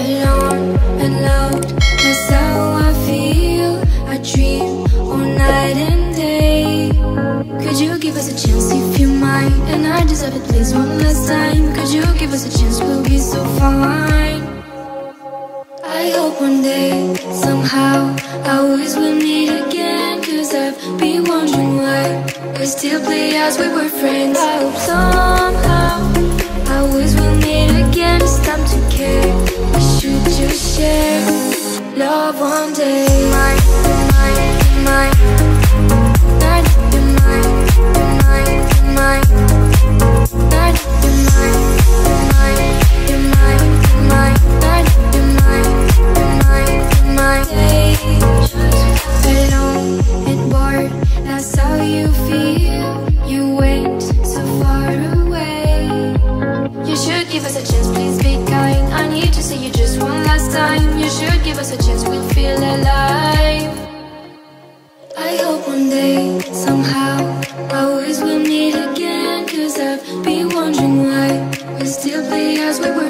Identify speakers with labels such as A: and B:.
A: Alone and loud, that's how I feel. I dream all night and day. Could you give us a chance if you mind? And I deserve it, please, one last time. Could you give us a chance, we'll be so fine. I hope one day, somehow, I always will meet again. Cause I've been wondering why we still play as we were friends. I hope somehow I always will meet again. It's time to care. We should just share love one day. Mine, mine, mine. Not you're mine, you're mine, you're mine. Not you're mine, you're mine, you're mine, you're mine. Not you're mine, you're mine, you're mine. Alone and bored, that's how you feel. You went so far away. You should give us a chance, please be kind. I need to see you just one last time. You should give us a chance, we'll feel alive. I hope one day, somehow, I always will meet again. Cause I've been wondering why we still play as we were